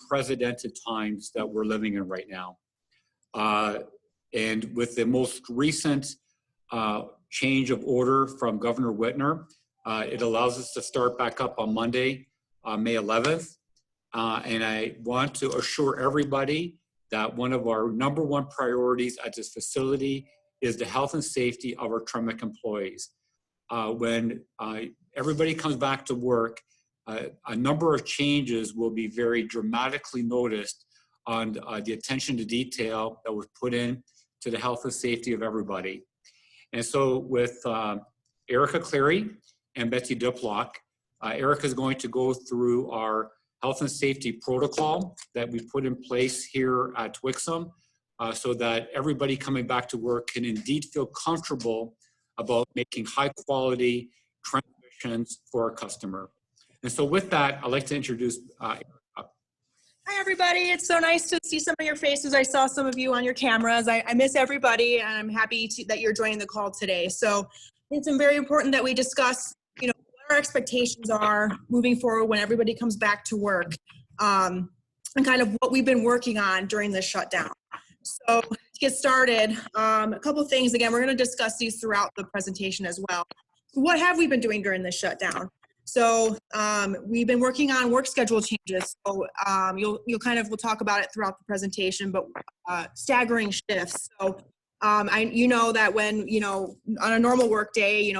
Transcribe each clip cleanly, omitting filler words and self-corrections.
unprecedented times that we're living in right now. And with the most recent change of order from Governor Whitmer, it allows us to start back up on Monday, May 11th. And I want to assure everybody that one of our #1 priorities at this facility is the health and safety of our TREMEC employees. When everybody comes back to work, a number of changes will be very dramatically noticed on the attention to detail that was put in to the health and safety of everybody. And so with Erica Cleary and Betsy Diplock, Erica is going to go through our health and safety protocol that we put in place here at Wixom so that everybody coming back to work can indeed feel comfortable about making high quality transmissions for our customer. And so with that, I'd like to introduce Erica. Hi, everybody. It's so nice to see some of your faces. I saw some of you on your cameras. I miss everybody, and I'm happy that you're joining the call today. So it's very important that we discuss, what our expectations are moving forward when everybody comes back to work, and kind of what we've been working on during this shutdown. So to get started, a couple of things. Again, we're going to discuss these throughout the presentation as well. So what have we been doing during this shutdown? So we've been working on work schedule changes. So we'll talk about it throughout the presentation, but staggering shifts. So you know that when, on a normal work day,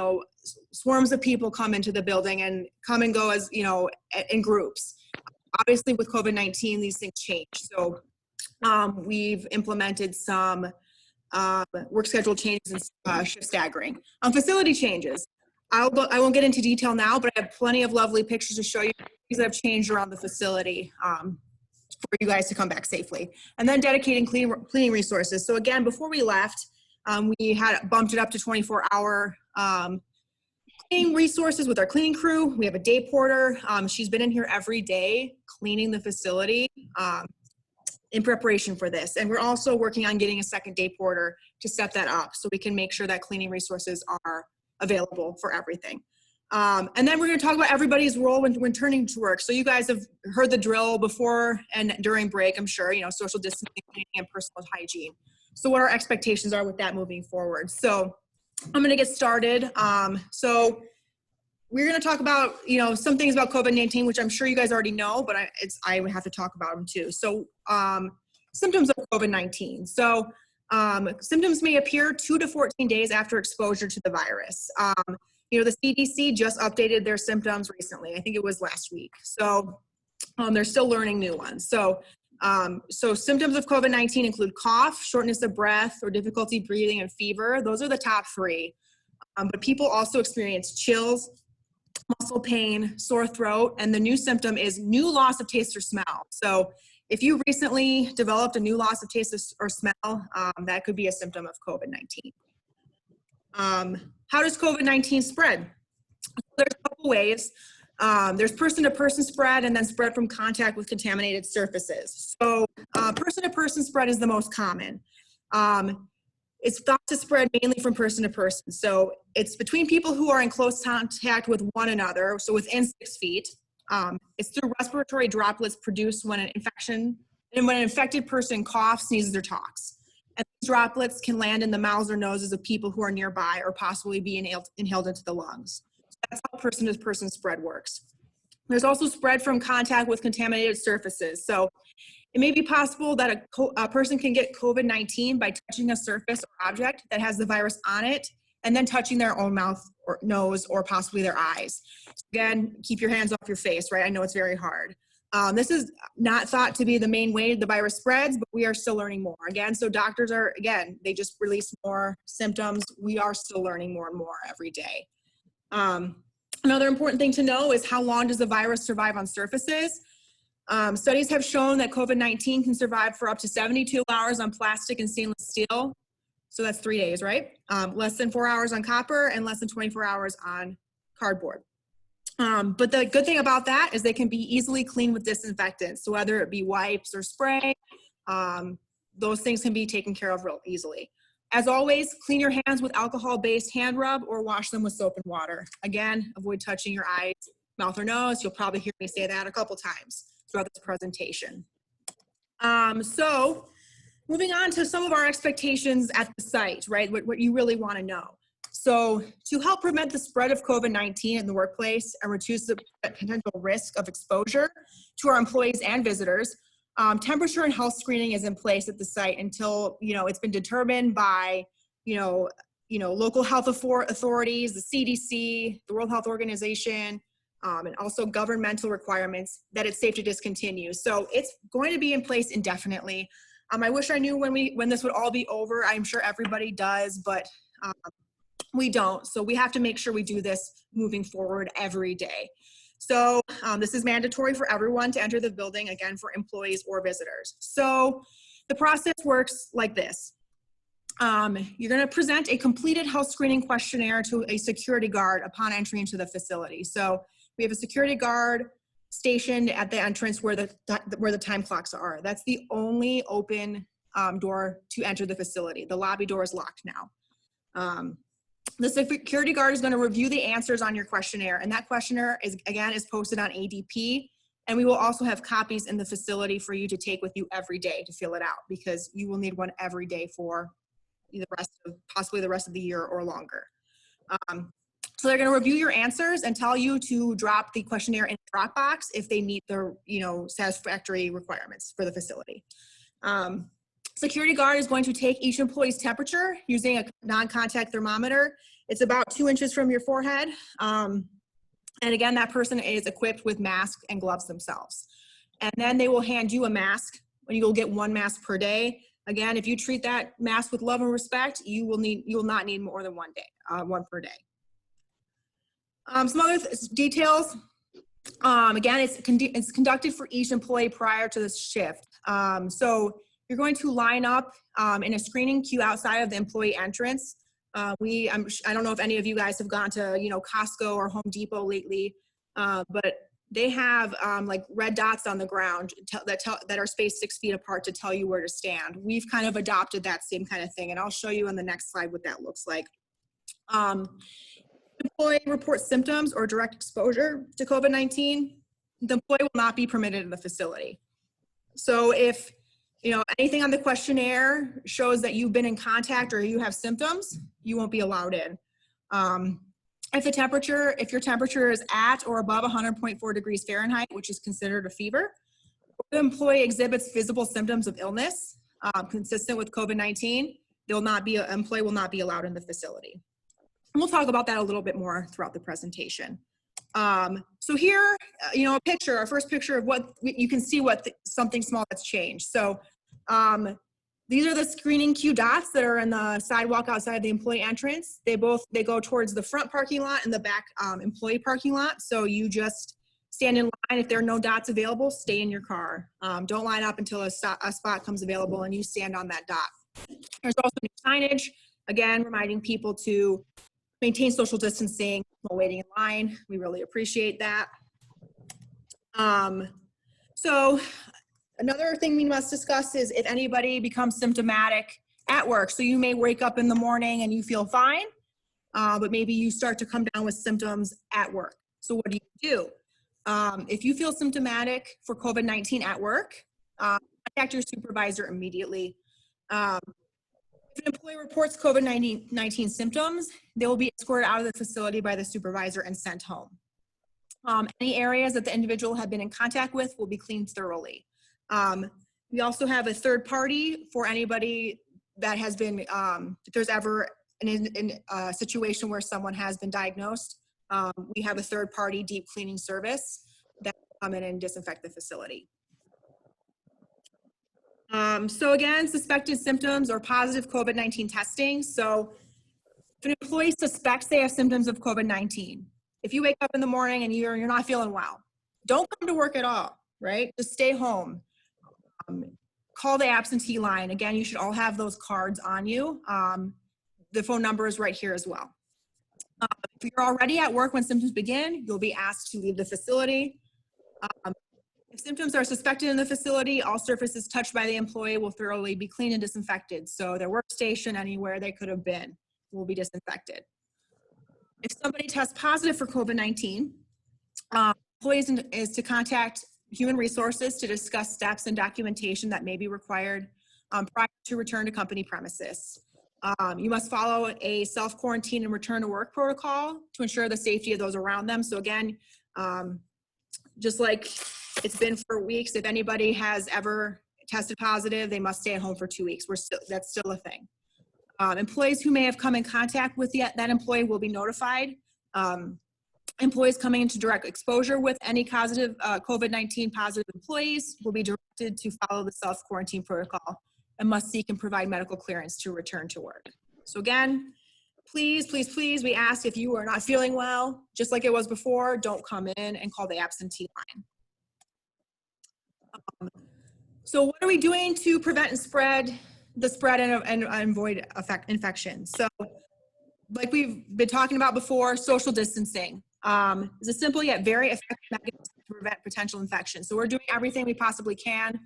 swarms of people come into the building and come and go as, in groups. Obviously with COVID-19, these things change. So we've implemented some work schedule changes and shift staggering. Facility changes. I won't get into detail now, but I have plenty of lovely pictures to show you things that have changed around the facility for you guys to come back safely. And then dedicating cleaning resources. So again, before we left, we had bumped it up to 24-hour cleaning resources with our cleaning crew. We have a day porter. She's been in here every day cleaning the facility in preparation for this. And we're also working on getting a second day porter to set that up so we can make sure that cleaning resources are available for everything. And then we're going to talk about everybody's role when returning to work. So you guys have heard the drill before and during break, I'm sure, social distancing and personal hygiene. So what our expectations are with that moving forward. So I'm going to get started. So we're going to talk about, some things about COVID-19, which I'm sure you guys already know, but I would have to talk about them too. So symptoms of COVID-19. So symptoms may appear 2 to 14 days after exposure to the virus. The CDC just updated their symptoms recently. I think it was last week. So they're still learning new ones. So symptoms of COVID-19 include cough, shortness of breath, or difficulty breathing, and fever. Those are the top 3. But people also experience chills, muscle pain, sore throat, and the new symptom is new loss of taste or smell. So if you recently developed a new loss of taste or smell, that could be a symptom of COVID-19. How does COVID-19 spread? There's a couple ways. There's person-to-person spread and then spread from contact with contaminated surfaces. So person-to-person spread is the most common. It's thought to spread mainly from person to person. So it's between people who are in close contact with one another, so within 6 feet. It's through respiratory droplets produced when an infected person coughs, sneezes, or talks. And these droplets can land in the mouths or noses of people who are nearby or possibly be inhaled into the lungs. So that's how person-to-person spread works. There's also spread from contact with contaminated surfaces. So it may be possible that a person can get COVID-19 by touching a surface or object that has the virus on it and then touching their own mouth or nose or possibly their eyes. Again, keep your hands off your face, right? I know it's very hard. This is not thought to be the main way the virus spreads, but we are still learning more. Again, so doctors are, they just release more symptoms. We are still learning more and more every day. Another important thing to know is how long does the virus survive on surfaces? Studies have shown that COVID-19 can survive for up to 72 hours on plastic and stainless steel. So that's 3 days, right? Less than 4 hours on copper and less than 24 hours on cardboard. But the good thing about that is they can be easily cleaned with disinfectants. So whether it be wipes or spray, those things can be taken care of real easily. As always, clean your hands with alcohol-based hand rub or wash them with soap and water. Again, avoid touching your eyes, mouth, or nose. You'll probably hear me say that a couple times. throughout this presentation. So moving on to some of our expectations at the site, right? What you really want to know. So to help prevent the spread of COVID-19 in the workplace and reduce the potential risk of exposure to our employees and visitors, temperature and health screening is in place at the site until, it's been determined by, local health authorities, the CDC, the World Health Organization, and also governmental requirements that it's safe to discontinue. So it's going to be in place indefinitely. I wish I knew when this would all be over. I'm sure everybody does, but we don't. So we have to make sure we do this moving forward every day. So this is mandatory for everyone to enter the building, again, for employees or visitors. So the process works like this. You're going to present a completed health screening questionnaire to a security guard upon entry into the facility. So we have a security guard stationed at the entrance where the time clocks are. That's the only open door to enter the facility. The lobby door is locked now. The security guard is going to review the answers on your questionnaire, and that questionnaire is posted on ADP, and we will also have copies in the facility for you to take with you every day to fill it out, because you will need one every day for possibly the rest of the year or longer. So they're going to review your answers and tell you to drop the questionnaire in a Dropbox if they meet the satisfactory requirements for the facility. Security guard is going to take each employee's temperature using a non-contact thermometer. It's about 2 inches from your forehead. And again, that person is equipped with masks and gloves themselves. And then they will hand you a mask, and you will get 1 mask per day. Again, if you treat that mask with love and respect, you will not need more than one per day. Some other details. Again, it's conducted for each employee prior to the shift. So you're going to line up in a screening queue outside of the employee entrance. I don't know if any of you guys have gone to Costco or Home Depot lately, but they have like red dots on the ground that are spaced 6 feet apart to tell you where to stand. We've kind of adopted that same kind of thing, and I'll show you on the next slide what that looks like. Employee reports symptoms or direct exposure to COVID-19, the employee will not be permitted in the facility. So if anything on the questionnaire shows that you've been in contact or you have symptoms, you won't be allowed in. If your temperature is at or above 100.4 degrees Fahrenheit, which is considered a fever, the employee exhibits visible symptoms of illness consistent with COVID-19, employee will not be allowed in the facility. And we'll talk about that a little bit more throughout the presentation. So here, our first picture of what you can see something small that's changed. So these are the screening queue dots that are in the sidewalk outside the employee entrance. They go towards the front parking lot and the back employee parking lot. So you just stand in line. If there are no dots available, stay in your car. Don't line up until a spot comes available and you stand on that dot. There's also new signage, again, reminding people to maintain social distancing while waiting in line. We really appreciate that. So another thing we must discuss is if anybody becomes symptomatic at work. So you may wake up in the morning and you feel fine, but maybe you start to come down with symptoms at work. So what do you do? If you feel symptomatic for COVID-19 at work, contact your supervisor immediately. If an employee reports COVID-19 symptoms, they will be escorted out of the facility by the supervisor and sent home. Any areas that the individual had been in contact with will be cleaned thoroughly. We also have a third party for anybody that has been, if there's ever a situation where someone has been diagnosed, we have a third party deep cleaning service that will come in and disinfect the facility. So again, suspected symptoms or positive COVID-19 testing. So if an employee suspects they have symptoms of COVID-19, if you wake up in the morning and you're not feeling well, don't come to work at all, right? Just stay home. Call the absentee line. Again, you should all have those cards on you. The phone number is right here as well. If you're already at work when symptoms begin, you'll be asked to leave the facility. If symptoms are suspected in the facility, all surfaces touched by the employee will thoroughly be cleaned and disinfected. So their workstation, anywhere they could have been, will be disinfected. If somebody tests positive for COVID-19, employees is to contact Human Resources to discuss steps and documentation that may be required prior to return to company premises. You must follow a self-quarantine and return to work protocol to ensure the safety of those around them. So again, just like it's been for weeks, if anybody has ever tested positive, they must stay at home for 2 weeks. That's still a thing. Employees who may have come in contact with that employee will be notified. Employees coming into direct exposure with any positive COVID-19 positive employees will be directed to follow the self-quarantine protocol and must seek and provide medical clearance to return to work. So again, please, please, please, we ask if you are not feeling well, just like it was before, don't come in and call the absentee line. So what are we doing to prevent and spread and avoid infection? So like we've been talking about before, social distancing is a simple yet very effective mechanism to prevent potential infection. So we're doing everything we possibly can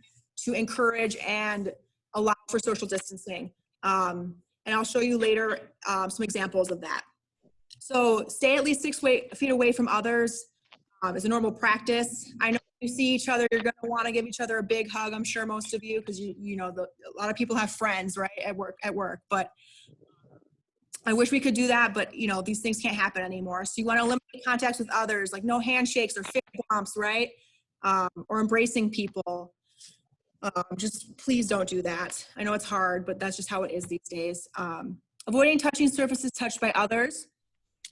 to encourage and allow for social distancing. And I'll show you later some examples of that. So stay at least 6 feet away from others is a normal practice. I know you see each other, you're going to want to give each other a big hug. I'm sure most of you, because you know a lot of people have friends, right, at work. But I wish we could do that, but you know these things can't happen anymore. So you want to eliminate contacts with others, like no handshakes or fist bumps, right, or embracing people. Just please don't do that. I know it's hard, but that's just how it is these days. Avoiding touching surfaces touched by others.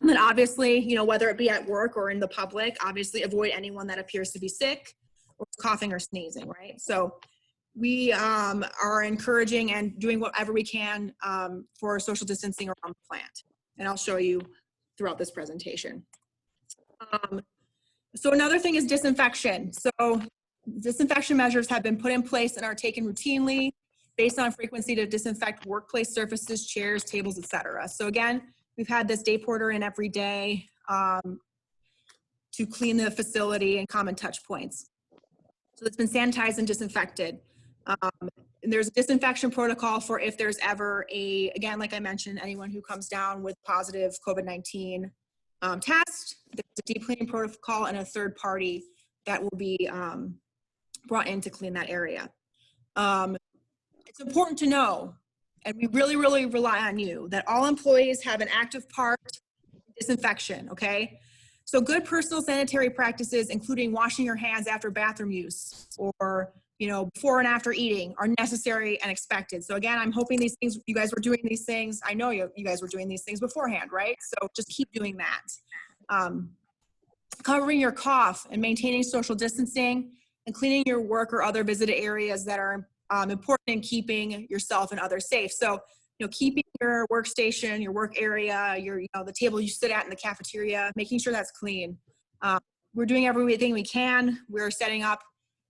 And then obviously, you know, whether it be at work or in the public, obviously avoid anyone that appears to be sick or coughing or sneezing, right? So we are encouraging and doing whatever we can for social distancing around the plant. And I'll show you throughout this presentation. So another thing is disinfection. So disinfection measures have been put in place and are taken routinely based on frequency to disinfect workplace surfaces, chairs, tables, etc. So again, we've had this day porter in every day to clean the facility and common touch points. So it's been sanitized and disinfected. And there's a disinfection protocol for if there's ever again, like I mentioned, anyone who comes down with positive COVID-19 test, there's a deep cleaning protocol and a third party that will be brought in to clean that area. It's important to know, and we really, really rely on you, that all employees have an active part in disinfection, okay? So good personal sanitary practices, including washing your hands after bathroom use or, you know, before and after eating, are necessary and expected. So again, I'm hoping these things, you guys were doing these things. I know you guys were doing these things beforehand, right? So just keep doing that. Covering your cough and maintaining social distancing and cleaning your work or other visited areas that are important in keeping yourself and others safe. So, you know, keeping your workstation, your work area, the table you sit at in the cafeteria, making sure that's clean. We're doing everything we can. We're setting up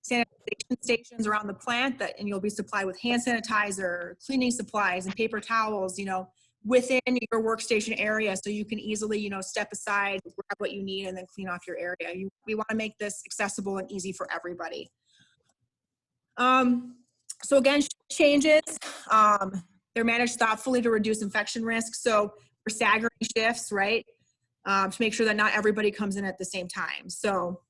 sanitization stations around the plant and you'll be supplied with hand sanitizer, cleaning supplies, and paper towels, you know, within your workstation area, so you can easily, you know, step aside, grab what you need, and then clean off your area. We want to make this accessible and easy for everybody. So again, changes, they're managed thoughtfully to reduce infection risk. So we're staggering shifts, right, to make sure that not everybody comes in at the same time. So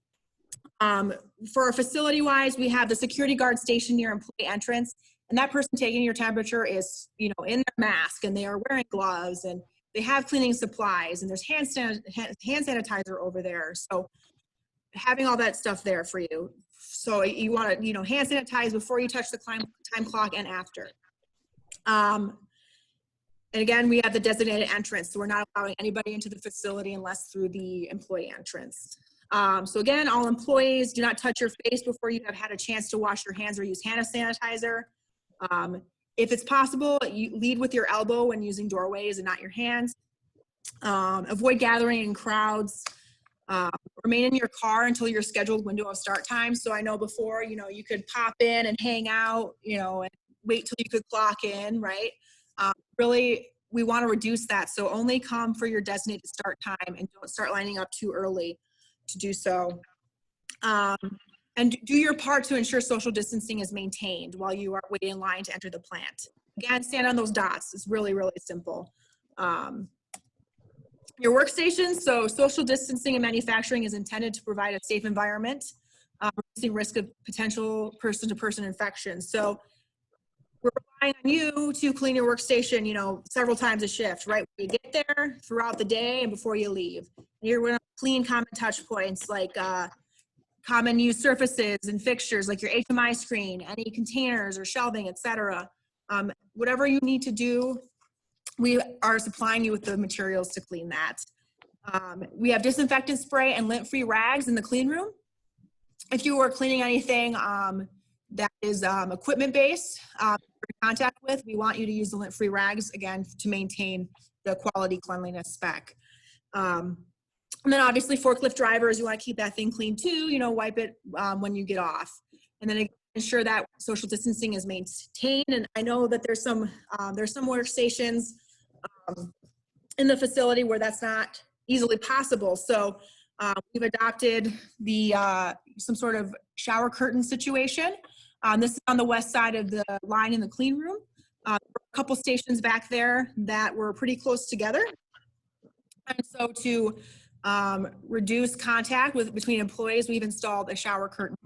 for our facility-wise, we have the security guard stationed near employee entrance, and that person taking your temperature is, you know, in their mask, and they are wearing gloves, and they have cleaning supplies, and there's hand sanitizer over there. So having all that stuff there for you. So you want to, you know, hand sanitize before you touch the time clock and after. And again, we have the designated entrance, so we're not allowing anybody into the facility unless through the employee entrance. So again, all employees, do not touch your face before you have had a chance to wash your hands or use hand sanitizer. If it's possible, you lead with your elbow when using doorways and not your hands. Avoid gathering in crowds. Remain in your car until your scheduled window of start time. So I know before, you know, you could pop in and hang out, you know, and wait till you could clock in, right? Really, we want to reduce that. So only come for your designated start time and don't start lining up too early to do so. And do your part to ensure social distancing is maintained while you are waiting in line to enter the plant. Again, stand on those dots. It's really, really simple. Your workstation, so social distancing in manufacturing is intended to provide a safe environment reducing risk of potential person-to-person infections. So we're relying on you to clean your workstation, you know, several times a shift, right? When you get there, throughout the day, and before you leave. You're going to clean common touch points like common used surfaces and fixtures like your HMI screen, any containers or shelving, etc. Whatever you need to do, we are supplying you with the materials to clean that. We have disinfectant spray and lint-free rags in the clean room. If you are cleaning anything that is equipment-based, you're in contact with, we want you to use the lint-free rags, again, to maintain the quality cleanliness spec. And then obviously forklift drivers, you want to keep that thing clean too, you know, wipe it when you get off. And then ensure that social distancing is maintained. And I know that there's some workstations in the facility where that's not easily possible. So we've adopted the some sort of shower curtain situation. This is on the west side of the line in the clean room. There were a couple stations back there that were pretty close together. And so to reduce contact between employees, we've installed a shower curtain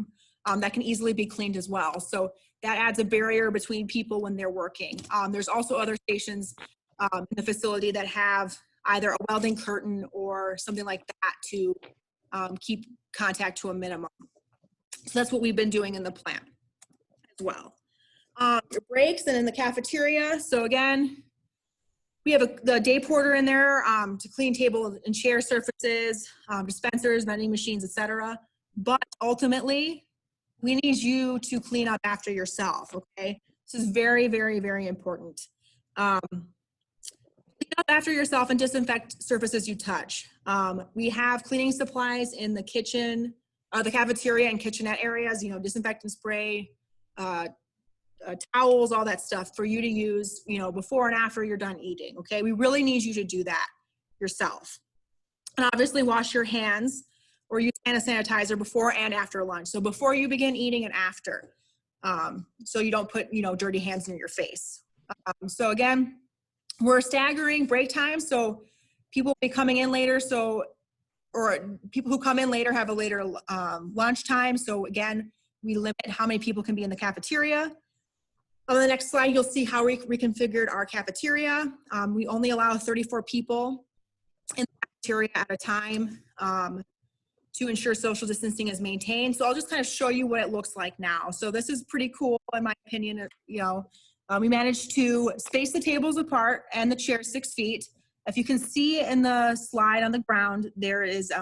that can easily be cleaned as well. So that adds a barrier between people when they're working. There's also other stations in the facility that have either a welding curtain or something like that to keep contact to a minimum. So that's what we've been doing in the plant as well. Your breaks and in the cafeteria. So again, we have the day porter in there to clean table and chair surfaces, dispensers, vending machines, etc. But ultimately, we need you to clean up after yourself, okay? This is very, very, very important. Clean up after yourself and disinfect surfaces you touch. We have cleaning supplies in the kitchen, the cafeteria and kitchenette areas, you know, disinfectant spray, towels, all that stuff for you to use, you know, before and after you're done eating, okay? We really need you to do that yourself. And obviously wash your hands or use hand sanitizer before and after lunch. So before you begin eating and after, so you don't put, you know, dirty hands near your face. So again, we're staggering break times. So people will be coming in later. So, or people who come in later have a later lunch time. So again, we limit how many people can be in the cafeteria. On the next slide, you'll see how we reconfigured our cafeteria. We only allow 34 people in the cafeteria at a time to ensure social distancing is maintained. So I'll just kind of show you what it looks like now. So this is pretty cool, in my opinion. You know, we managed to space the tables apart and the chairs 6 feet. If you can see in the slide on the ground, there is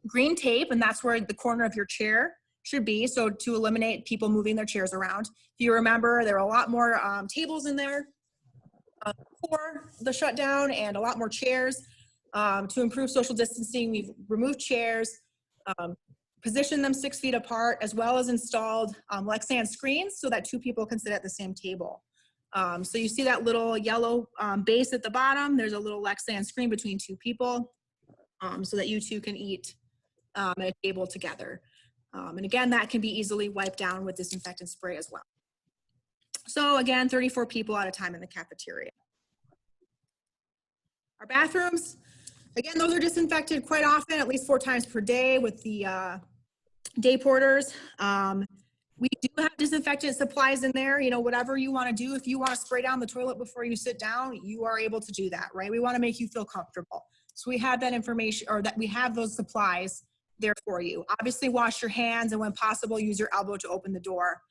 green tape, and that's where the corner of your chair should be, so to eliminate people moving their chairs around. If you remember, there were a lot more tables in there before the shutdown and a lot more chairs. To improve social distancing, we've removed chairs, positioned them 6 feet apart, as well as installed Lexan screens so that 2 people can sit at the same table. So you see that little yellow base at the bottom. There's a little Lexan screen between 2 people so that you 2 can eat at a table together. And again, that can be easily wiped down with disinfectant spray as well. So again, 34 people at a time in the cafeteria. Our bathrooms, again, those are disinfected quite often, at least 4 times per day with the day porters. We do have disinfectant supplies in there, you know, whatever you want to do. If you want to spray down the toilet before you sit down, you are able to do that, right? We want to make you feel comfortable. So we have that information, or that we have those supplies there for you. Obviously wash your hands, and when possible, use your elbow to open the door.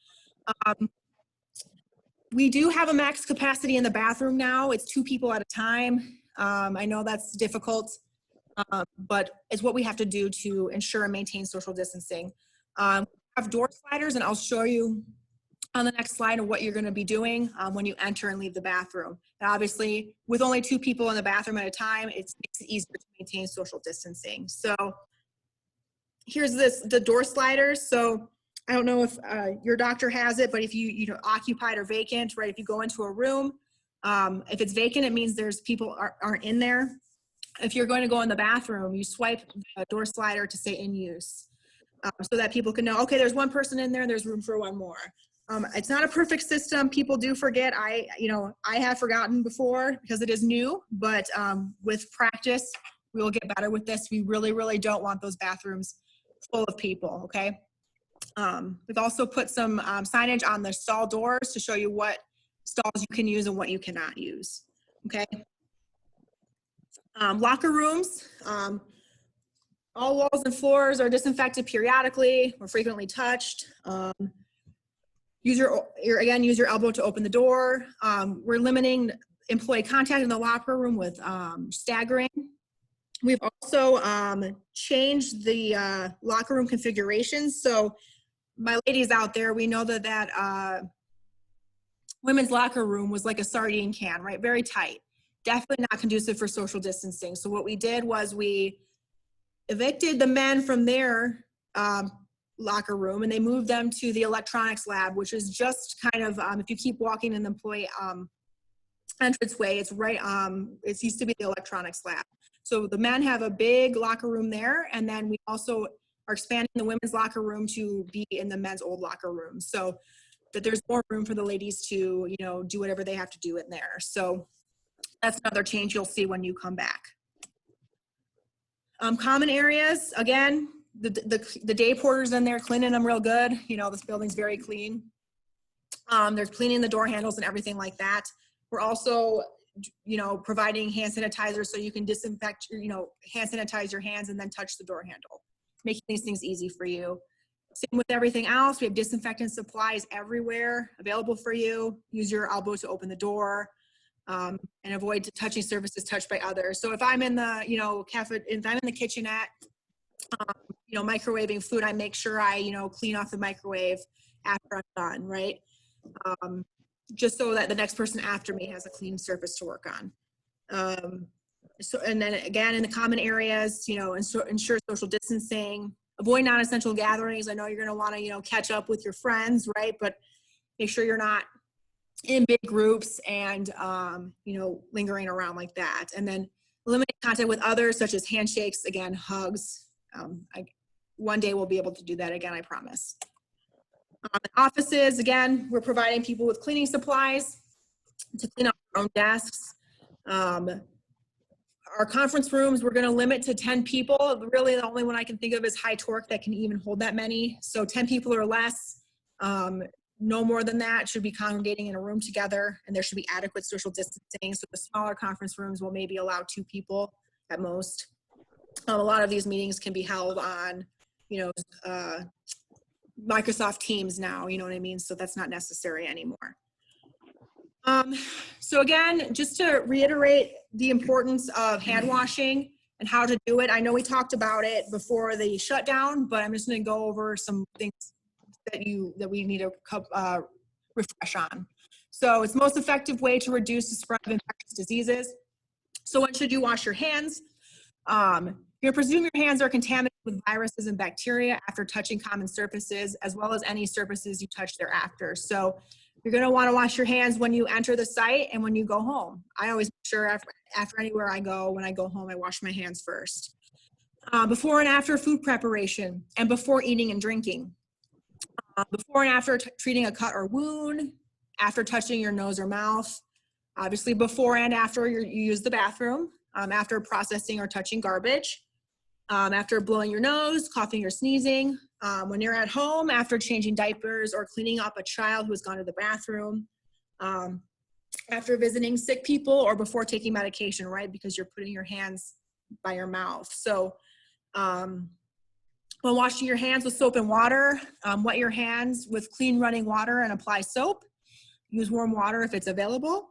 We do have a max capacity in the bathroom now. It's 2 people at a time. I know that's difficult, but it's what we have to do to ensure and maintain social distancing. We have door sliders, and I'll show you on the next slide of what you're going to be doing when you enter and leave the bathroom. And obviously, with only 2 people in the bathroom at a time, it makes it easier to maintain social distancing. So here's the door sliders. So I don't know if your doctor has it, but if you know, occupied or vacant, right? If you go into a room, if it's vacant, it means there's people aren't in there. If you're going to go in the bathroom, you swipe the door slider to say in use, so that people can know, okay, there's 1 person in there, there's room for 1 more. It's not a perfect system. People do forget. I have forgotten before because it is new, but with practice, we will get better with this. We really, really don't want those bathrooms full of people, okay? We've also put some signage on the stall doors to show you what stalls you can use and what you cannot use, okay? Locker rooms, all walls and floors are disinfected periodically or frequently touched. Use your elbow to open the door. We're limiting employee contact in the locker room with staggering. We've also changed the locker room configurations. So my ladies out there, we know that women's locker room was like a sardine can, right? Very tight. Definitely not conducive for social distancing. So what we did was we evicted the men from their locker room and they moved them to the electronics lab, which is just kind of, if you keep walking in the employee entranceway, it's right, it used to be the electronics lab. So the men have a big locker room there, and then we also are expanding the women's locker room to be in the men's old locker room, so that there's more room for the ladies to, you know, do whatever they have to do in there. So that's another change you'll see when you come back. Common areas, again, the day porters in there cleaning them real good. You know, this building's very clean. They're cleaning the door handles and everything like that. We're also, you know, providing hand sanitizer so you can disinfect, you know, hand sanitize your hands and then touch the door handle, making these things easy for you. Same with everything else. We have disinfectant supplies everywhere available for you. Use your elbow to open the door, and avoid touching surfaces touched by others. So if I'm in the, you know, if I'm in the kitchenette, you know, microwaving food, I make sure I, you know, clean off the microwave after I'm done, right? Just so that the next person after me has a clean surface to work on. So, and then again, in the common areas, you know, ensure social distancing, avoid non-essential gatherings. I know you're going to want to, you know, catch up with your friends, right? But make sure you're not in big groups and, you know, lingering around like that. And then eliminate contact with others, such as handshakes, again, hugs. One day we'll be able to do that again, I promise. Offices, again, we're providing people with cleaning supplies to clean up their own desks. Our conference rooms, we're going to limit to 10 people. Really, the only one I can think of is High Torque that can even hold that many. So 10 people or less, no more than that, should be congregating in a room together, and there should be adequate social distancing. So the smaller conference rooms will maybe allow 2 people at most. A lot of these meetings can be held on, you know, Microsoft Teams now, you know what I mean? So that's not necessary anymore. So again, just to reiterate the importance of hand washing and how to do it. I know we talked about it before the shutdown, but I'm just going to go over some things that we need to refresh on. So it's the most effective way to reduce the spread of infectious diseases. So when should you wash your hands? You presume your hands are contaminated with viruses and bacteria after touching common surfaces, as well as any surfaces you touch thereafter. So you're going to want to wash your hands when you enter the site and when you go home. I always make sure after anywhere I go, when I go home, I wash my hands first. Before and after food preparation, and before eating and drinking. Before and after treating a cut or wound, after touching your nose or mouth, obviously before and after you use the bathroom, after processing or touching garbage, after blowing your nose, coughing or sneezing, when you're at home, after changing diapers or cleaning up a child who has gone to the bathroom, after visiting sick people, or before taking medication, right? Because you're putting your hands by your mouth. So when washing your hands with soap and water, wet your hands with clean running water and apply soap. Use warm water if it's available.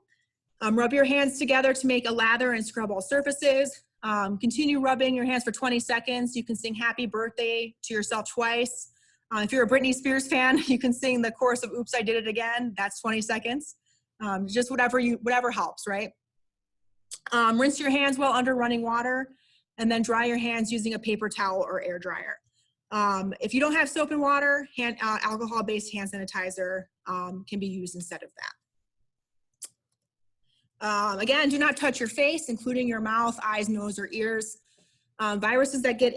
Rub your hands together to make a lather and scrub all surfaces. Continue rubbing your hands for 20 seconds. You can sing happy birthday to yourself twice. If you're a Britney Spears fan, you can sing the chorus of Oops, I Did It Again. That's 20 seconds. Just whatever helps, right? Rinse your hands well under running water, and then dry your hands using a paper towel or air dryer. If you don't have soap and water, alcohol-based hand sanitizer can be used instead of that. Again, do not touch your face, including your mouth, eyes, nose, or ears. Viruses that get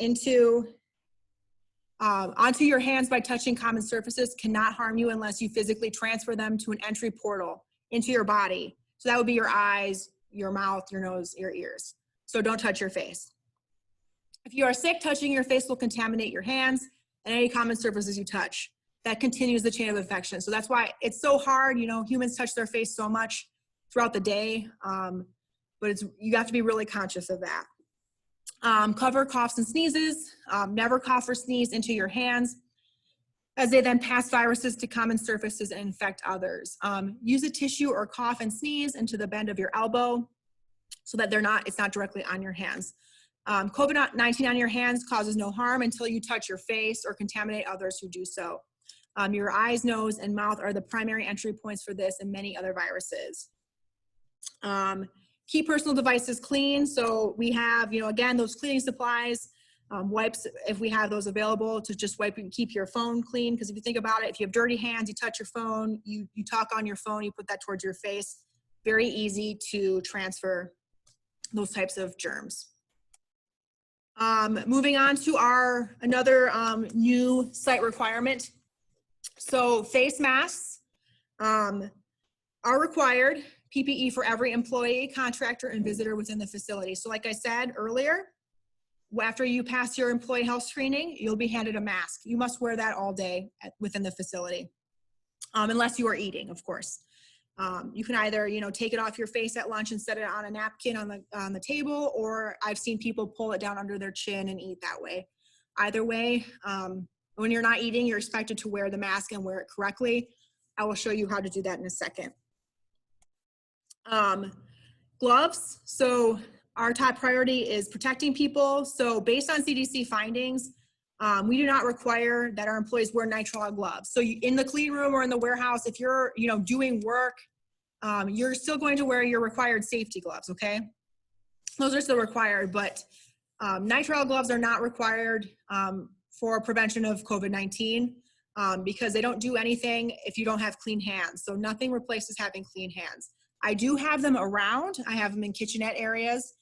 onto your hands by touching common surfaces cannot harm you unless you physically transfer them to an entry portal into your body. So that would be your eyes, your mouth, your nose, your ears. So don't touch your face. If you are sick, touching your face will contaminate your hands. and any common surfaces you touch. That continues the chain of infection. So that's why it's so hard. You know, humans touch their face so much throughout the day, but you have to be really conscious of that. Cover coughs and sneezes. Never cough or sneeze into your hands, as they then pass viruses to common surfaces and infect others. Use a tissue or cough and sneeze into the bend of your elbow so that it's not directly on your hands. COVID-19 on your hands causes no harm until you touch your face or contaminate others who do so. Your eyes, nose, and mouth are the primary entry points for this and many other viruses. Keep personal devices clean. So we have, again, those cleaning supplies, wipes, if we have those available, to just wipe and keep your phone clean. Because if you think about it, if you have dirty hands, you touch your phone, you talk on your phone, you put that towards your face, very easy to transfer those types of germs. Moving on to another new site requirement. So face masks are required, PPE for every employee, contractor, and visitor within the facility. So like I said earlier, after you pass your employee health screening, you'll be handed a mask. You must wear that all day within the facility, unless you are eating, of course. You can either, take it off your face at lunch and set it on a napkin on the table, or I've seen people pull it down under their chin and eat that way. Either way, when you're not eating, you're expected to wear the mask and wear it correctly. I will show you how to do that in a second. Gloves. So our top priority is protecting people. So based on CDC findings, we do not require that our employees wear nitrile gloves. So in the clean room or in the warehouse, if you're doing work, you're still going to wear your required safety gloves, okay? Those are still required, but nitrile gloves are not required for prevention of COVID-19 because they don't do anything if you don't have clean hands. So nothing replaces having clean hands. I do have them around. I have them in kitchenette areas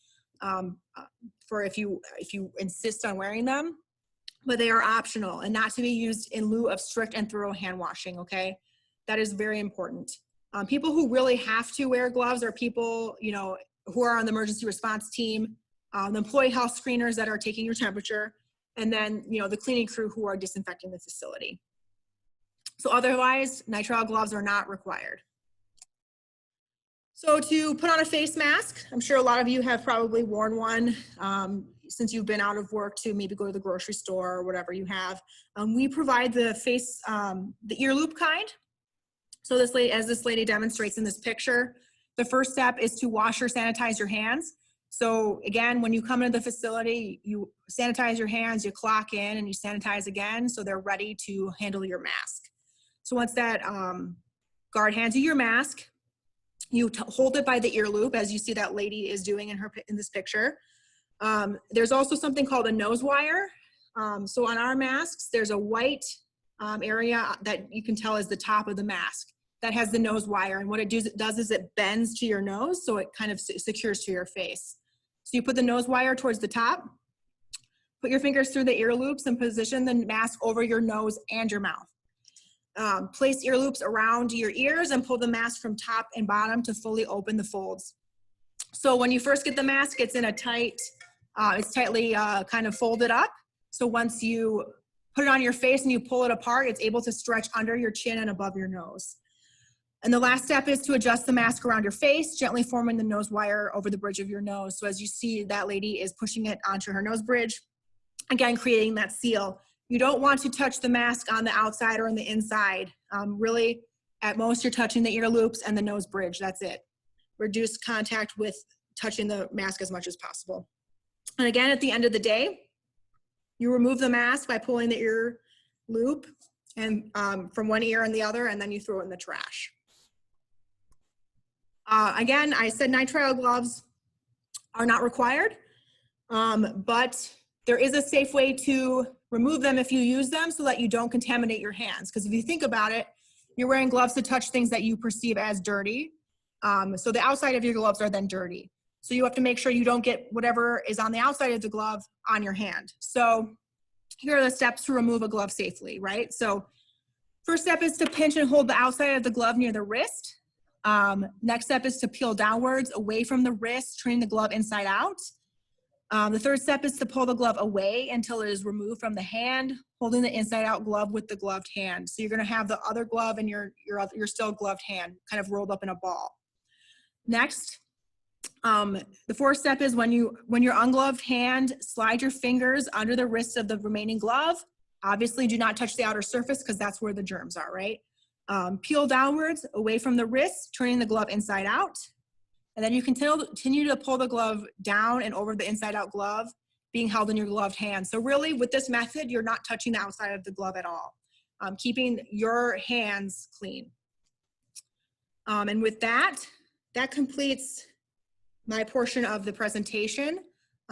for if you insist on wearing them, but they are optional and not to be used in lieu of strict and thorough hand washing, okay? That is very important. People who really have to wear gloves are people, who are on the emergency response team, the employee health screeners that are taking your temperature, and then, the cleaning crew who are disinfecting the facility. So otherwise, nitrile gloves are not required. So to put on a face mask, I'm sure a lot of you have probably worn one since you've been out of work to maybe go to the grocery store or whatever you have. We provide the the ear loop kind. So as this lady demonstrates in this picture, the first step is to wash or sanitize your hands. So again, when you come into the facility, you sanitize your hands, you clock in and you sanitize again so they're ready to handle your mask. So once that guard hands you your mask, you hold it by the ear loop, as you see that lady is doing in this picture. There's also something called a nose wire. So on our masks, there's a white area that you can tell is the top of the mask that has the nose wire. And what it does is it bends to your nose, so it kind of secures to your face. So you put the nose wire towards the top, put your fingers through the ear loops and position the mask over your nose and your mouth. Place ear loops around your ears and pull the mask from top and bottom to fully open the folds. So when you first get the mask, it's in a it's tightly kind of folded up. So once you put it on your face and you pull it apart, it's able to stretch under your chin and above your nose. And the last step is to adjust the mask around your face, gently forming the nose wire over the bridge of your nose. So as you see, that lady is pushing it onto her nose bridge, again, creating that seal. You don't want to touch the mask on the outside or on the inside. Really, at most, you're touching the ear loops and the nose bridge. That's it. Reduce contact with touching the mask as much as possible. And again, at the end of the day, you remove the mask by pulling the ear loop and from one ear and the other, and then you throw it in the trash. Again, I said nitrile gloves are not required, but there is a safe way to remove them if you use them so that you don't contaminate your hands. Because if you think about it, you're wearing gloves to touch things that you perceive as dirty. So the outside of your gloves are then dirty. So you have to make sure you don't get whatever is on the outside of the glove on your hand. So here are the steps to remove a glove safely, right? So first step is to pinch and hold the outside of the glove near the wrist. Next step is to peel downwards away from the wrist, turning the glove inside out. The third step is to pull the glove away until it is removed from the hand, holding the inside out glove with the gloved hand. So you're gonna have the other glove in your still gloved hand, kind of rolled up in a ball. Next, the fourth step is when your ungloved hand, slide your fingers under the wrist of the remaining glove. Obviously, do not touch the outer surface because that's where the germs are, right? Peel downwards away from the wrist, turning the glove inside out. And then you continue to pull the glove down and over the inside out glove being held in your gloved hand. So really with this method, you're not touching the outside of the glove at all, keeping your hands clean. And with that completes my portion of the presentation.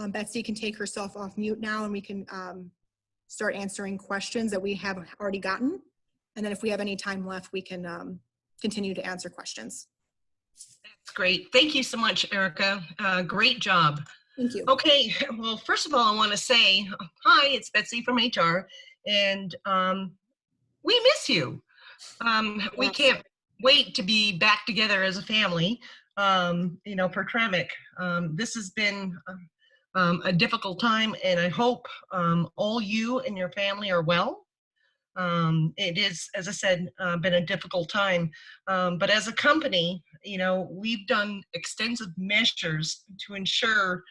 Betsy can take herself off mute now and we can start answering questions that we have already gotten. And then if we have any time left, we can continue to answer questions. That's great. Thank you so much, Erica. Great job. Thank you. Okay, well, first of all, I want to say, hi, it's Betsy from HR, and we miss you. We can't wait to be back together as a family, you know, for TREMEC. This has been a difficult time, and I hope all you and your family are well. It is, as I said, been a difficult time, but as a company, you know, we've done extensive measures to ensure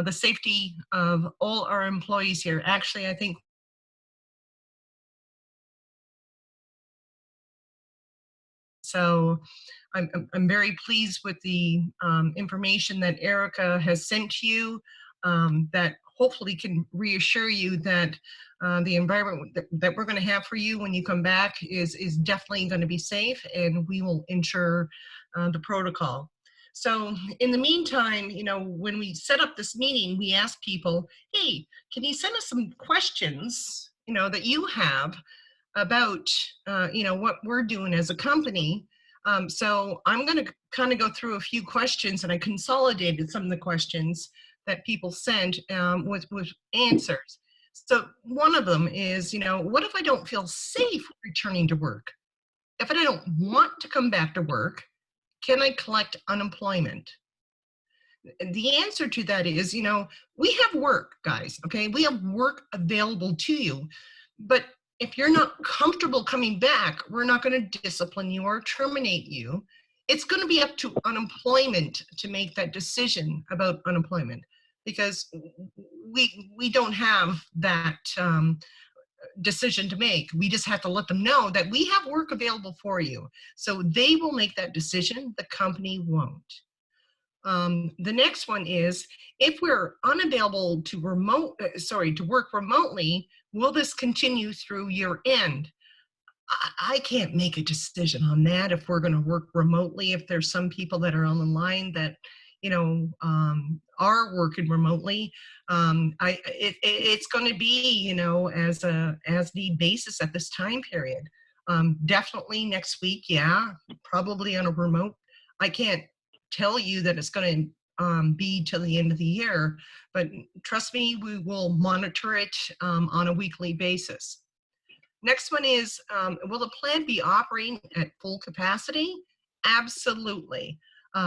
the safety of all our employees here. Actually, I think so. I'm very pleased with the information that Erica has sent to you that hopefully can reassure you that the environment that we're going to have for you when you come back is definitely going to be safe, and we will ensure the protocol. So in the meantime, you know, when we set up this meeting, we ask people, hey, can you send us some questions, you know, that you have about, you know, what we're doing as a company. So I'm going to kind of go through a few questions, and I consolidated some of the questions that people sent with answers. So one of them is, you know, what if I don't feel safe returning to work? If I don't want to come back to work, can I collect unemployment? The answer to that is, you know, we have work, guys, okay? We have work available to you, but if you're not comfortable coming back, we're not going to discipline you or terminate you. It's going to be up to unemployment to make that decision about unemployment, because we don't have that decision to make. We just have to let them know that we have work available for you. So they will make that decision, the company won't. The next one is, if we're unavailable to work remotely, will this continue through year end? I can't make a decision on that if we're going to work remotely. If there's some people that are on the line that, you know, are working remotely, it's going to be, you know, as need basis at this time period. Definitely next week, yeah, probably on a remote. I can't tell you that it's going to be till the end of the year, but trust me, we will monitor it on a weekly basis. Next one is, will the plant be operating at full capacity? Absolutely.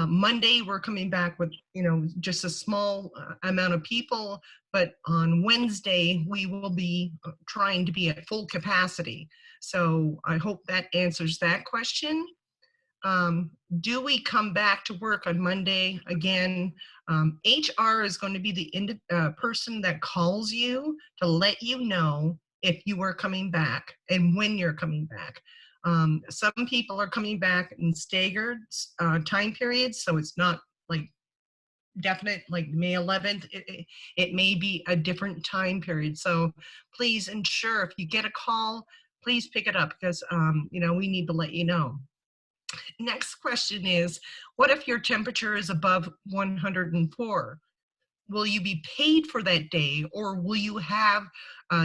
Monday, we're coming back with, you know, just a small amount of people, but on Wednesday, we will be trying to be at full capacity. So I hope that answers that question. Do we come back to work on Monday? Again, HR is going to be the person that calls you to let you know if you are coming back and when you're coming back. Some people are coming back in staggered time periods, so it's not like definite, like May 11th. It may be a different time period. So please ensure if you get a call, please pick it up, because you know, we need to let you know. Next question is, what if your temperature is above 104? Will you be paid for that day, or will you have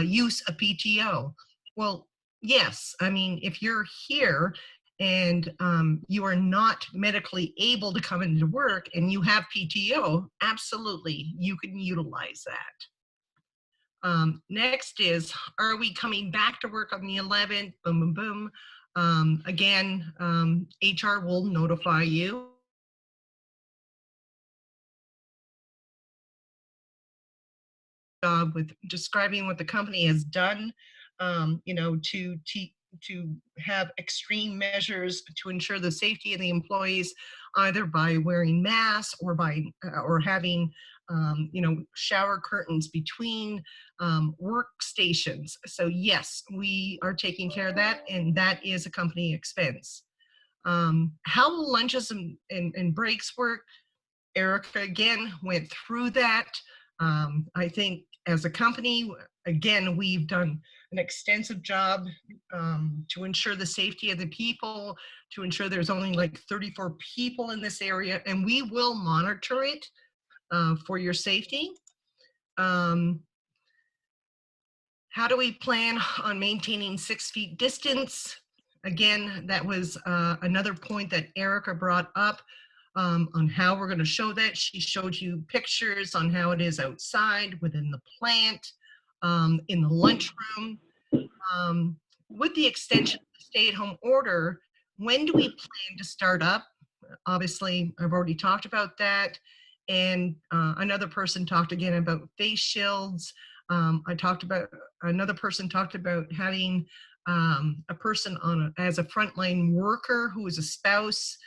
use of PTO? Well, yes. I mean, if you're here and you are not medically able to come into work and you have PTO, absolutely, you can utilize that. Next is, are we coming back to work on the 11th? Boom, boom, boom. Again, HR will notify you. job with describing what the company has done, you know, to have extreme measures to ensure the safety of the employees, either by wearing masks or by or having you know, shower curtains between workstations. So yes, we are taking care of that, and that is a company expense. How lunches and breaks work, Erica again went through that. I think as a company, again, we've done an extensive job to ensure the safety of the people, to ensure there's only like 34 people in this area, and we will monitor it for your safety. How do we plan on maintaining 6 feet distance? Again, that was another point that Erica brought up on how we're going to show that. She showed you pictures on how it is outside, within the plant, in the lunchroom. With the extension of the stay-at-home order, when do we plan to start up? Obviously, I've already talked about that. And another person talked again about face shields. Another person talked about having a person on as a frontline worker who is a spouse.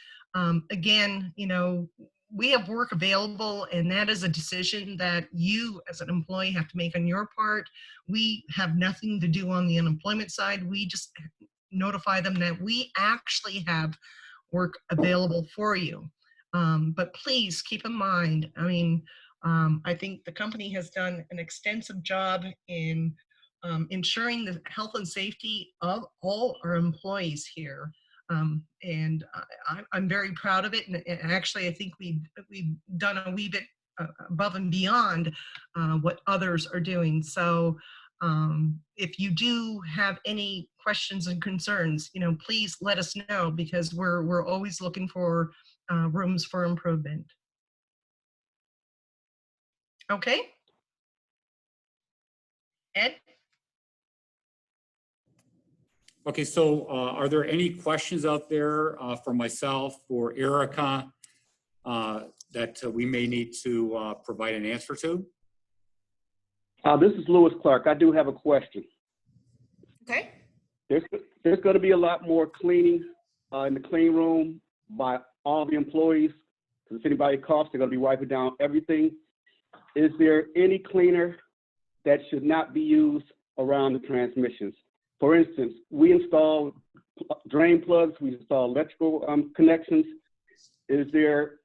Again, you know, we have work available, and that is a decision that you as an employee have to make on your part. We have nothing to do on the unemployment side. We just notify them that we actually have work available for you. But please keep in mind, I mean, I think the company has done an extensive job in ensuring the health and safety of all our employees here. And I'm very proud of it. And actually, I think we've done a wee bit above and beyond what others are doing. So if you do have any questions and concerns, you know, please let us know, because we're always looking for rooms for improvement. Okay. Ed? Okay, so are there any questions out there for myself or Erica that we may need to provide an answer to? This is Lewis Clark. I do have a question. Okay. There's going to be a lot more cleaning in the clean room by all the employees. Because if anybody coughs, they're going to be wiping down everything. Is there any cleaner that should not be used around the transmissions? For instance, we install drain plugs, we install electrical connections. Is there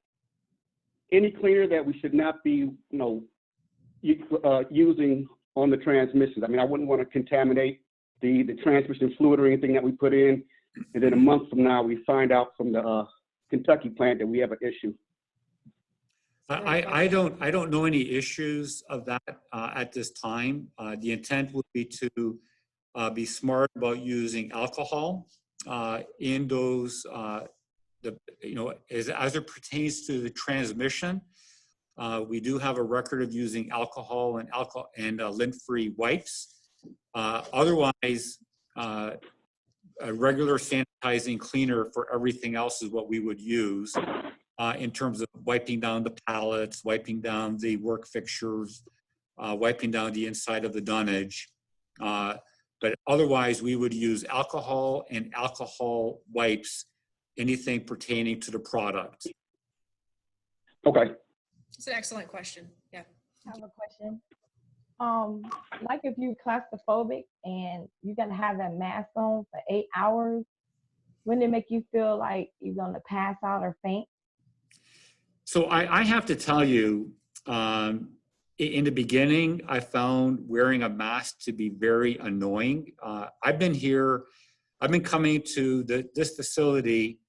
any cleaner that we should not be, using on the transmissions? I mean, I wouldn't want to contaminate the transmission fluid or anything that we put in, and then a month from now we find out from the Kentucky plant that we have an issue. I don't know any issues of that at this time. The intent would be to be smart about using alcohol in those, as it pertains to the transmission. We do have a record of using alcohol and lint-free wipes. Otherwise, a regular sanitizing cleaner for everything else is what we would use in terms of wiping down the pallets, wiping down the work fixtures, wiping down the inside of the dunnage. But otherwise, we would use alcohol and alcohol wipes, anything pertaining to the product. Okay. It's an excellent question. Yeah. I have a question. Like if you're claustrophobic and you're gonna have that mask on for 8 hours, wouldn't it make you feel like you're gonna pass out or faint? So I have to tell you, in the beginning, I found wearing a mask to be very annoying. I've been coming to this facility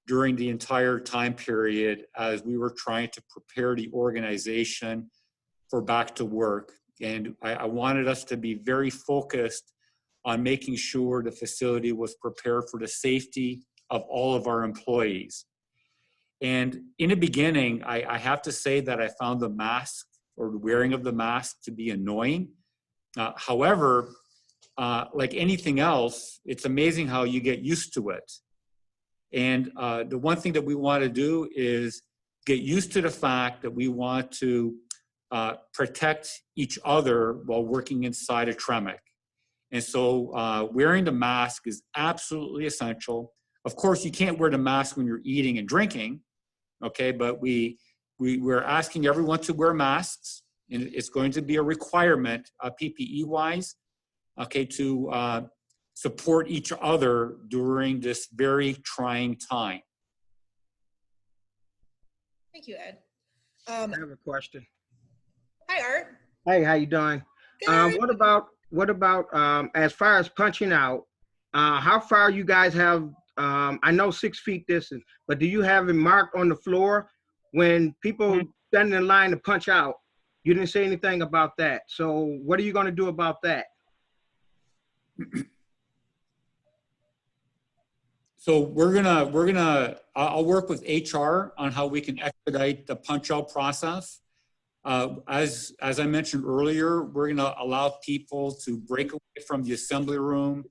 during the entire time period as we were trying to prepare the organization for back to work. And I wanted us to be very focused on making sure the facility was prepared for the safety of all of our employees. And in the beginning, I have to say that I found the mask or the wearing of the mask to be annoying. However, like anything else, it's amazing how you get used to it. And the one thing that we want to do is get used to the fact that we want to protect each other while working inside a TREMEC. And so wearing the mask is absolutely essential. Of course, you can't wear the mask when you're eating and drinking, okay? But we're asking everyone to wear masks, and it's going to be a requirement, PPE-wise, okay, to support each other during this very trying time. Thank you, Ed. I have a question. Hi, Art. Hey, how you doing? Good. What about as far as punching out? How far you guys have? I know 6 feet distance, but do you have it marked on the floor when people standing in line to punch out? You didn't say anything about that. So what are you going to do about that? So I'll work with HR on how we can expedite the punch out process. As I mentioned earlier, we're gonna allow people to break away from the assembly room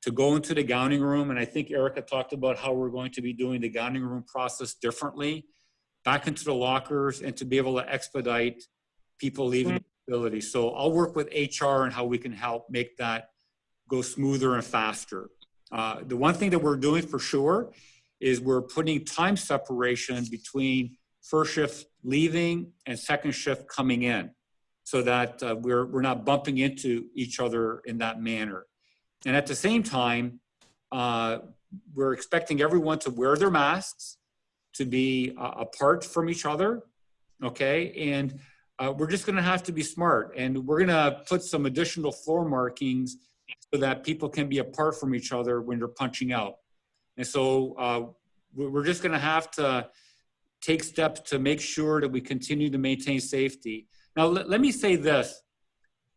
to go into the gowning room. And I think Erica talked about how we're going to be doing the gowning room process differently, back into the lockers, and to be able to expedite people leaving the facility. So I'll work with HR on how we can help make that go smoother and faster. The one thing that we're doing for sure is we're putting time separation between first shift leaving and second shift coming in, so that we're not bumping into each other in that manner. And at the same time, we're expecting everyone to wear their masks, to be apart from each other, okay? And we're just gonna have to be smart, and we're gonna put some additional floor markings so that people can be apart from each other when they're punching out. And so we're just gonna have to take steps to make sure that we continue to maintain safety. Now, let me say this.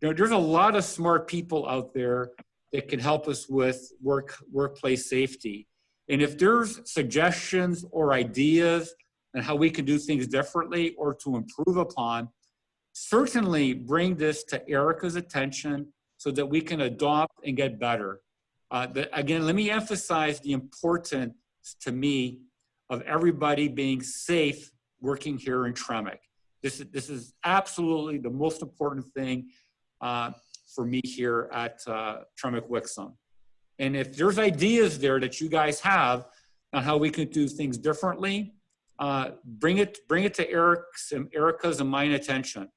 You know, there's a lot of smart people out there that can help us with workplace safety. And if there's suggestions or ideas on how we can do things differently or to improve upon, certainly bring this to Erica's attention so that we can adopt and get better. Again, let me emphasize the importance to me of everybody being safe working here in TREMEC. This is absolutely the most important thing for me here at TREMEC Wixom. And if there's ideas there that you guys have on how we could do things differently, bring it to Erica's and mine attention.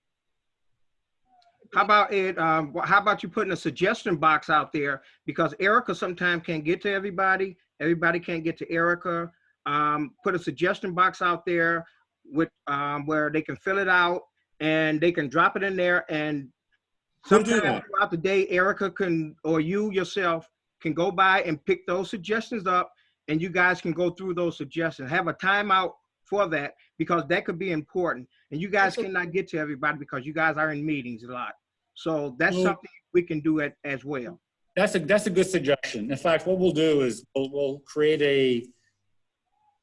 How about it? How about you putting a suggestion box out there, because Erica sometimes can't get to everybody. Everybody can't get to Erica. Put a suggestion box out there with where they can fill it out and they can drop it in there. And sometime throughout the day, Erica can, or you yourself can go by and pick those suggestions up, and you guys can go through those suggestions. Have a timeout for that, because that could be important. And you guys cannot get to everybody because you guys are in meetings a lot. So that's something we can do as well. That's a good suggestion. In fact, what we'll do is we'll create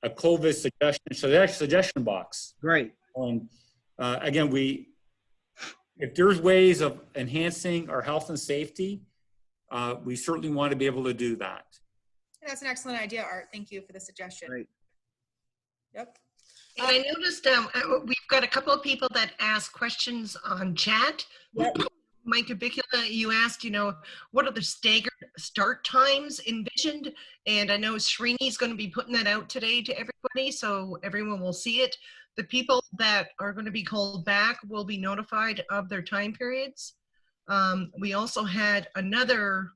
a COVID suggestion box. Great. Again, if there's ways of enhancing our health and safety, we certainly want to be able to do that. That's an excellent idea, Art. Thank you for the suggestion. Great. Yep. And I noticed we've got a couple of people that asked questions on chat. Yep. Mike Abicula, you asked, what are the staggered start times envisioned? And I know Srini's going to be putting that out today to everybody, so everyone will see it. The people that are going to be called back will be notified of their time periods. We also had another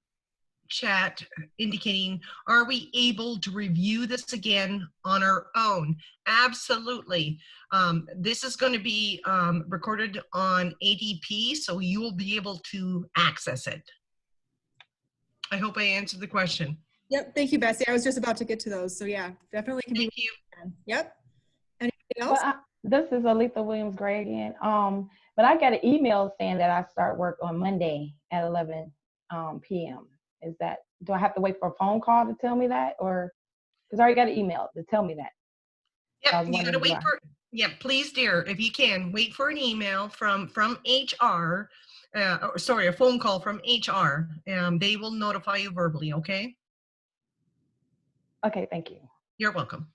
chat indicating, are we able to review this again on our own? Absolutely. This is going to be recorded on ADP, so you will be able to access it. I hope I answered the question. Yep. Thank you, Bessie. I was just about to get to those. So yeah, definitely can Thank be. you. Yep. Anything else? Well, this is Aletha Williams-Gray again. But I got an email saying that I start work on Monday at 11 p.m. Is that, do I have to wait for a phone call to tell me that, or, because I already got an email to tell me that? Yep, you gotta wait for, yeah, please, dear, if you can, wait for an email from HR, or sorry, a phone call from HR. They will notify you verbally, okay? Okay, thank you. You're welcome.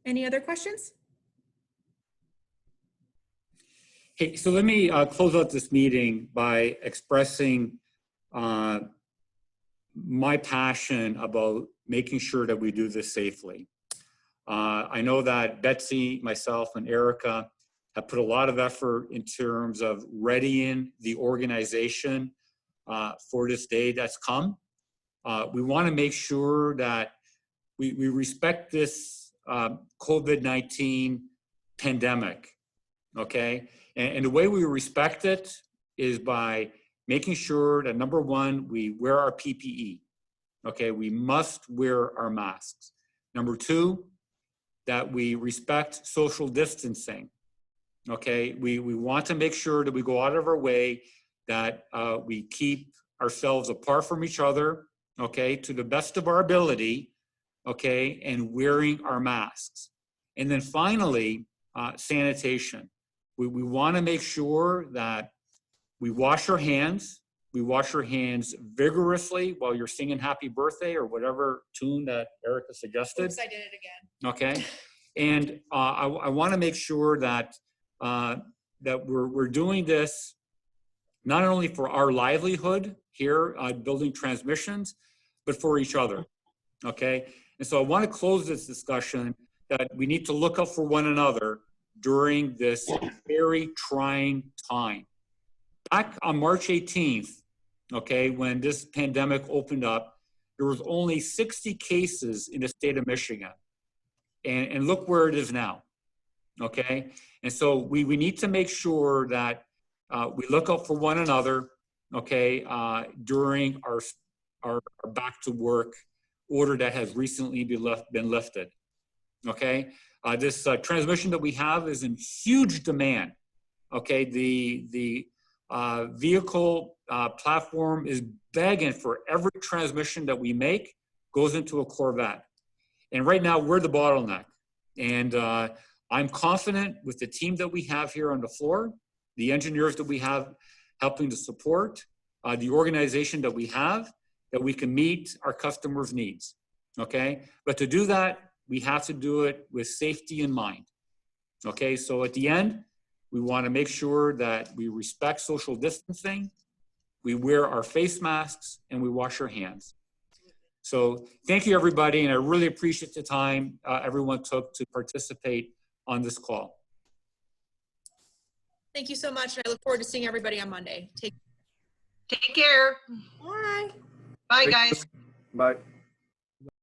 Any other questions? Hey, so let me close out this meeting by expressing my passion about making sure that we do this safely. I know that Betsy, myself, and Erica have put a lot of effort in terms of readying the organization for this day that's come. We want to make sure that we respect this COVID-19 pandemic, okay? And the way we respect it is by making sure that, number one, we wear our PPE, okay? We must wear our masks. Number two, that we respect social distancing, okay? We want to make sure that we go out of our way, that we keep ourselves apart from each other, okay, to the best of our ability, okay, and wearing our masks. And then finally, sanitation. We want to make sure that we wash our hands. We wash our hands vigorously while you're singing Happy Birthday or whatever tune that Erica suggested. Oops, I did it again. Okay, and I want to make sure that that we're doing this not only for our livelihood here, building transmissions, but for each other. Okay, and so I want to close this discussion that we need to look out for one another during this very trying time. Back on March 18th, okay, when this pandemic opened up, there was only 60 cases in the state of Michigan. And look where it is now, okay? And so we need to make sure that we look out for one another, okay, during our back to work order that has recently been lifted, okay? This transmission that we have is in huge demand, okay? The vehicle platform is begging for every transmission that we make goes into a Corvette. And right now we're the bottleneck. And I'm confident with the team that we have here on the floor, the engineers that we have helping to support, the organization that we have, that we can meet our customers' needs, okay? But to do that, we have to do it with safety in mind, okay? So at the end, we want to make sure that we respect social distancing, we wear our face masks, and we wash our hands. So thank you, everybody, and I really appreciate the time everyone took to participate on this call. Thank you so much, and I look forward to seeing everybody on Monday. Take care. Bye. Bye, guys. Bye.